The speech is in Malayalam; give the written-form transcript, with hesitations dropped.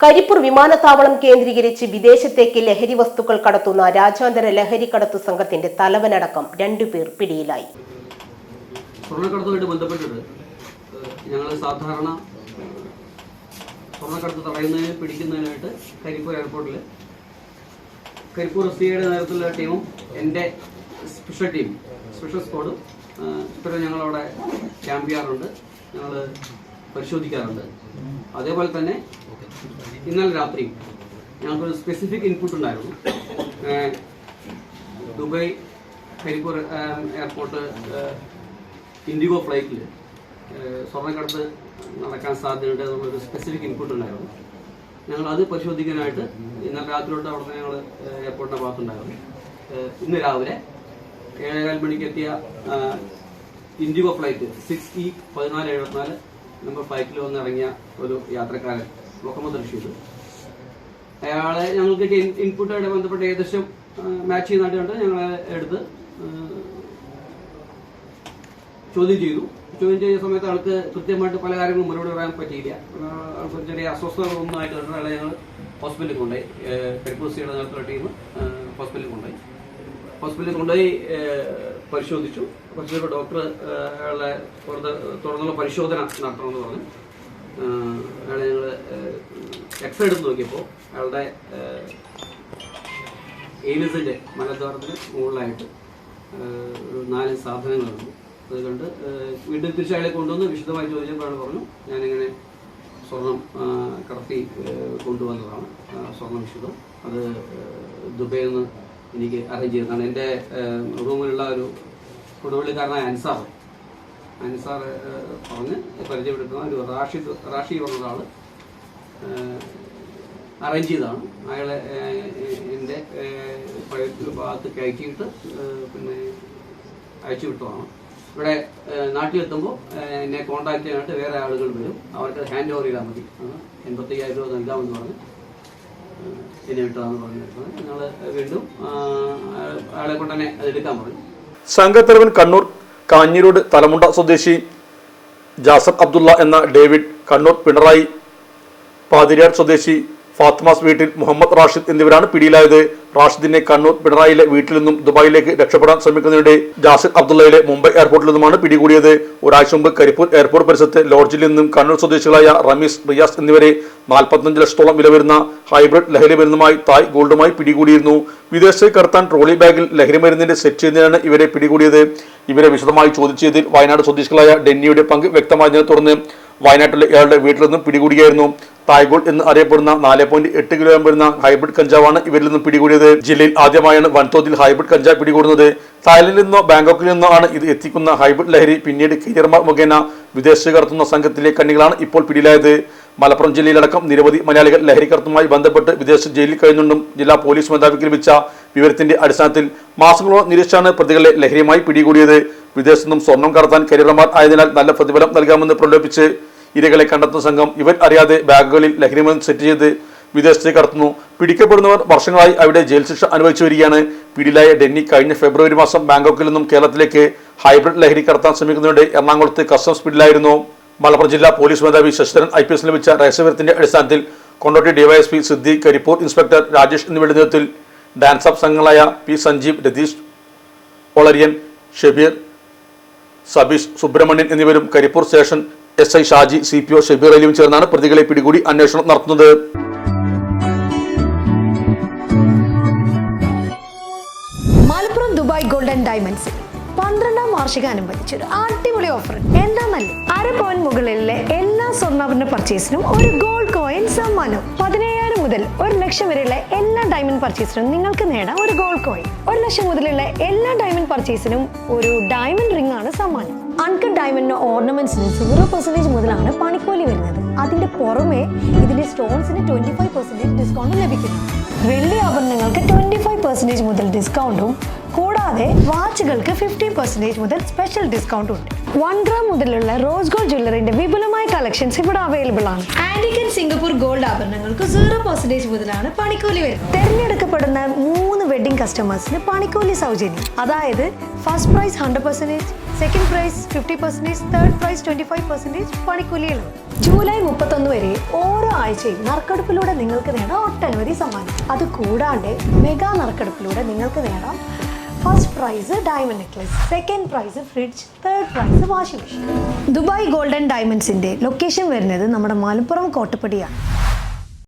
കരിപ്പൂർ വിമാനത്താവളം കേന്ദ്രീകരിച്ച് വിദേശത്തേക്ക് ലഹരി വസ്തുക്കൾ കടത്തുന്ന രാജ്യാന്തര ലഹരി കടത്തു സംഘത്തിന്റെ തലവനടക്കം 2 പേർ പിടിയിലായി. സ്വർണ്ണക്കടത്തുമായിട്ട് ബന്ധപ്പെട്ടിട്ട് ഞങ്ങൾ സാധാരണ സ്വർണ്ണക്കടത്ത് തടയുന്നതിന് പിടിക്കുന്നതിനായിട്ട് കരിപ്പൂർ എയർപോർട്ടിൽ കരിപ്പൂർ SCIയുടെ നേതൃത്വത്തിലുള്ള ടീമും എൻ്റെ സ്പെഷ്യൽ സ്ക്വാഡും ഇപ്പോഴും ഞങ്ങളവിടെ ക്യാമ്പ് ചെയ്യാറുണ്ട്, ഞങ്ങൾ പരിശോധിക്കാറുണ്ട്. അതേപോലെ തന്നെ ഇന്നലെ രാത്രി ഞങ്ങൾക്കൊരു സ്പെസിഫിക് ഇൻപുട്ട് ഉണ്ടായിരുന്നു. ദുബായ് കരിപ്പൂർ എയർപോർട്ട് ഇൻഡിഗോ ഫ്ലൈറ്റിൽ സ്വർണ്ണക്കടത്ത് നടക്കാൻ സാധ്യതയുണ്ട് എന്നുള്ളൊരു സ്പെസിഫിക് ഇൻപുട്ട് ഉണ്ടായിരുന്നു. ഞങ്ങൾ അത് പരിശോധിക്കാനായിട്ട് ഇന്നലെ രാത്രിയോട്ട് അവിടെ ഞങ്ങൾ എയർപോർട്ടിൻ്റെ ഭാഗത്തുണ്ടായിരുന്നു. ഇന്ന് രാവിലെ 7:15 മണിക്ക് എത്തിയ ഇൻഡിഗോ ഫ്ലൈറ്റ് 6E1474 നമ്പർ ഫ്ലൈറ്റിൽ വന്നിറങ്ങിയ ഒരു യാത്രക്കാരൻ മുഹമ്മദ് റഷീദ്, അയാളെ ഞങ്ങൾക്ക് ഇൻപുട്ടായിട്ട് ബന്ധപ്പെട്ട് ഏകദേശം മാച്ച് ചെയ്യുന്നതായിട്ട് കണ്ട് ഞങ്ങളെ എടുത്ത് ചോദ്യം ചെയ്തു സമയത്ത് ആൾക്ക് കൃത്യമായിട്ട് പല കാര്യങ്ങളും മറുപടി പറയാൻ പറ്റിയില്ല. ആൾക്ക് ചെറിയ അസ്വസ്ഥതകളൊന്നും ആയിട്ട് കണ്ട് അയാളെ ഞങ്ങൾ ഹോസ്പിറ്റലിൽ കൊണ്ടുപോയി. കരിപ്പൂർ SCIയുടെ നേതൃത്വത്തിലുള്ള ടീം ഹോസ്പിറ്റലിൽ കൊണ്ടുപോയി പരിശോധിച്ചു. ഡോക്ടർ അയാളെ തുടർന്നുള്ള പരിശോധന നടത്തണമെന്ന് പറഞ്ഞു. അയാളെ ഞങ്ങൾ എക്സ്റേ എടുത്ത് നോക്കിയപ്പോൾ അയാളുടെ ഏലിസിന്റെ മലദ്വാരത്തിന് മുകളിലായിട്ട് ഒരു 4 സാധനങ്ങളുണ്ട്. അതുകൊണ്ട് വീണ്ടും തിരിച്ച് അയാളെ കൊണ്ടുവന്ന് വിശദമായി ചോദിച്ചപ്പോൾ അയാൾ പറഞ്ഞു, ഞാനിങ്ങനെ സ്വർണം കടത്തി കൊണ്ടുവന്നതാണ്, സ്വർണം വിശദം, അത് ദുബൈയിൽ നിന്ന് എനിക്ക് അറേഞ്ച് ചെയ്തതാണ്. എൻ്റെ റൂമിലുള്ള ഒരു കൊടുവള്ളിക്കാരനായ അൻസാർ പറഞ്ഞ് പരിചയപ്പെടുത്തുന്ന ഒരു റാഷി പറഞ്ഞ ഒരാൾ അറേഞ്ച് ചെയ്തതാണ്. അയാളെ എൻ്റെ ഒരു ഭാഗത്ത് കയറ്റിയിട്ട് പിന്നെ അയച്ചു വിട്ടതാണ്. ഇവിടെ നാട്ടിലെത്തുമ്പോൾ എന്നെ കോൺടാക്ട് ചെയ്യാനായിട്ട് വേറെ ആളുകൾ വരും, അവർക്ക് ഹാൻഡ് ഓവർ ചെയ്താൽ മതി, 85,000 രൂപ നൽകാമെന്ന് പറഞ്ഞ് എന്നെ വിട്ടതാണെന്ന് പറഞ്ഞിരുന്നത്. ഞങ്ങൾ വീണ്ടും അയാളെ കൊണ്ട് തന്നെ അതെടുക്കാൻ പറഞ്ഞു. സംഘത്തലവൻ കണ്ണൂർ കാഞ്ഞിരോട് തലമുണ്ട സ്വദേശി ജാസർ അബ്ദുള്ള എന്ന ഡേവിഡ്, കണ്ണൂർ പിണറായി പാതിരിയാർ സ്വദേശി ഫാത്തിമാസ് വീട്ടിൽ മുഹമ്മദ് റാഷിദ് എന്നിവരാണ് പിടിയിലായത്. റാഷിദിനെ കണ്ണൂർ പിണറായിലെ വീട്ടിൽ നിന്നും ദുബായിലേക്ക് രക്ഷപ്പെടാൻ ശ്രമിക്കുന്നതിനിടെ ജാസിർ അബ്ദുള്ളയിലെ മുംബൈ എയർപോർട്ടിൽ നിന്നുമാണ് പിടികൂടിയത്. ഒരാഴ്ച മുമ്പ് കരിപ്പൂർ എയർപോർട്ട് പരിസരത്തെ ലോഡ്ജിൽ നിന്നും കണ്ണൂർ സ്വദേശികളായ റമീസ്, റിയാസ് എന്നിവരെ 45 ലക്ഷത്തോളം വില വരുന്ന ഹൈബ്രിഡ് ലഹരി മരുന്നുമായി തായ് ഗോൾഡുമായി പിടികൂടിയിരുന്നു. വിദേശത്തേക്ക് കടത്താൻ ട്രോളി ബാഗിൽ ലഹരി മരുന്നിന്റെ സെറ്റ് ചെയ്യുന്നതിനാണ് ഇവരെ പിടികൂടിയത്. ഇവരെ വിശദമായി ചോദിച്ചതിൽ വയനാട് സ്വദേശികളായ ഡെന്നിയുടെ പങ്ക് വ്യക്തമായതിനെ തുടർന്ന് വയനാട്ടിലെ ഇയാളുടെ വീട്ടിൽ നിന്നും പിടികൂടിയായിരുന്നു. തായ്ഗോൾഡ് എന്ന് അറിയപ്പെടുന്ന 4.8 കിലോഗ്രാം വരുന്ന ഹൈബ്രിഡ് കഞ്ചാവാണ് ഇവരിൽ നിന്നും പിടികൂടിയത്. ജില്ലയിൽ ആദ്യമായാണ് വൻതോതിൽ ഹൈബ്രിഡ് കഞ്ചാവ് പിടികൂടുന്നത്. തായ്ലൻഡിൽ നിന്നോ ബാങ്കോക്കിൽ നിന്നോ ആണ് ഇത് എത്തിക്കുന്ന ഹൈബ്രിഡ് ലഹരി പിന്നീട് കരിയർമാർ മുഖേന വിദേശത്ത് കടത്തുന്ന സംഘത്തിലെ കണ്ണികളാണ് ഇപ്പോൾ പിടിയിലായത്. മലപ്പുറം ജില്ലയിലടക്കം നിരവധി മലയാളികൾ ലഹരി കടത്തുമായി ബന്ധപ്പെട്ട് വിദേശ ജയിലിൽ കഴിയുന്നുണ്ടും ജില്ലാ പോലീസ് മേധാവിക്ക് ലഭിച്ച വിവരത്തിന്റെ അടിസ്ഥാനത്തിൽ മാസങ്ങളോളം നിരീക്ഷിച്ചാണ് പ്രതികളെ ലഹരിയുമായി പിടികൂടിയത്. വിദേശത്തു നിന്നും സ്വർണം കടത്താൻ കരിയർമാർ ആയതിനാൽ നല്ല പ്രതിഫലം നൽകാമെന്ന് പ്രലോഭിപ്പിച്ച് ഇരകളെ കണ്ടെത്തുന്ന സംഘം ഇവർ അറിയാതെ ബാഗുകളിൽ ലഹരിമരുന്ന് സെറ്റ് ചെയ്ത് വിദേശത്തേക്ക് കടത്തുന്നു. പിടിക്കപ്പെടുന്നവർ വർഷങ്ങളായി അവിടെ ജയിൽ ശിക്ഷ അനുഭവിച്ചു വരികയാണ്. പിടിയിലായ ഡെന്നി കഴിഞ്ഞ ഫെബ്രുവരി മാസം ബാങ്കോക്കിൽ നിന്നും കേരളത്തിലേക്ക് ഹൈബ്രിഡ് ലഹരി കടത്താൻ ശ്രമിക്കുന്നതിനിടെ എറണാകുളത്ത് കസ്റ്റംസ് പിടിയിലായിരുന്നു. മലപ്പുറം ജില്ലാ പോലീസ് മേധാവി ശശിധരൻ IPS ലഭിച്ച രഹസ്യവിവരത്തിന്റെ അടിസ്ഥാനത്തിൽ കൊണ്ടോട്ടി DYSP സിദ്ദീഖ്, കരിപ്പൂർ ഇൻസ്പെക്ടർ രാജേഷ് എന്നിവരുടെ നേതൃത്വത്തിൽ ഡാൻസ് ഓഫ് സംഘങ്ങളായ P സഞ്ജീവ്, രതീഷ് ഒളരിയൻ, ഷബീർ, സബീഷ്, സുബ്രഹ്മണ്യൻ എന്നിവരും Karipur station SI Shaji, CPO Shabeer അലിയും ചേർന്നാണ് പ്രതികളെ പിടികൂടി അന്വേഷണം നടത്തുന്നത്. മലപ്പുറം ദുബായ് ഗോൾഡൻ ഡയമണ്ട്സിൽ 12ാം വാർഷികാനുബന്ധിച്ച് ഒരു അടിപൊളി ഓഫർ. എന്താന്നല്ലേ, 1/2 പവൻ മുകളിലെ എല്ലാ സ്വർണ്ണാഭരണ പർച്ചേസിനും ഒരു ഗോൾഡ് കോയിൻ സമ്മാനം. 17,000 മുതൽ 1 ലക്ഷം വരെയുള്ള എല്ലാ ഡയമണ്ട് പർച്ചേസിനും നിങ്ങൾക്ക് നേടാം ഒരു ഗോൾഡ് കോയിൻ. 1 ലക്ഷം മുതലുള്ള എല്ലാ ഡയമണ്ട് പർച്ചേസിനും ഒരു ഡയമണ്ട് റിംഗ് ആണ് സമ്മാനം. അൺകട്ട് ഡയമണ്ടിന് ഓർണമെന്റ്സിന് 0% മുതലാണ് പണിക്കൂലി വരുന്നത്. അതിന്റെ പുറമെ ഇതിന്റെ സ്റ്റോൺസിന് 25% ഡിസ്കൗണ്ട് ലഭിക്കുന്നു. വെള്ളി ആഭരണങ്ങൾക്ക് 25% മുതൽ ഡിസ്കൗണ്ടും കൂടാതെ വാച്ചുകൾക്ക് 50% മുതൽ സ്പെഷ്യൽ ഡിസ്കൗണ്ടും ഉണ്ട്. 1 gram മുതലുള്ള റോസ് ഗോൾഡ് ജ്വല്ലറിന്റെ വിപുലമായ കളക്ഷൻസ് ഇവിടെ അവൈലബിൾ ആണ്. ആന്റിക് ആൻഡ് സിംഗപ്പൂർ ഗോൾഡ് ആഭരണങ്ങൾക്ക് 0% മുതലാണ് പണിക്കൂലി വരുന്നത്. തിരഞ്ഞെടുക്കപ്പെടുന്ന 3 വെഡിംഗ് കസ്റ്റമേഴ്സിന് പണിക്കൂലി സൗജന്യം. അതായത് first prize 100%, second prize 50%, third prize 25% പണിക്കൂലിയിലാണ്. ജൂലൈ 31 വരെ ഓരോ ആഴ്ചയും നറുക്കെടുപ്പിലൂടെ നിങ്ങൾക്ക് നേടാം ഒട്ടനവധി സമ്മാനം. അത് കൂടാണ്ട് മെഗാ നറുക്കെടുപ്പിലൂടെ നിങ്ങൾക്ക് നേടാം first prize diamond necklace, second prize fridge, third prize washing machine. Dubai golden ഡയമണ്ട്സിന്റെ ലൊക്കേഷൻ വരുന്നത് നമ്മുടെ മലപ്പുറം കോട്ടപ്പടിയാണ്.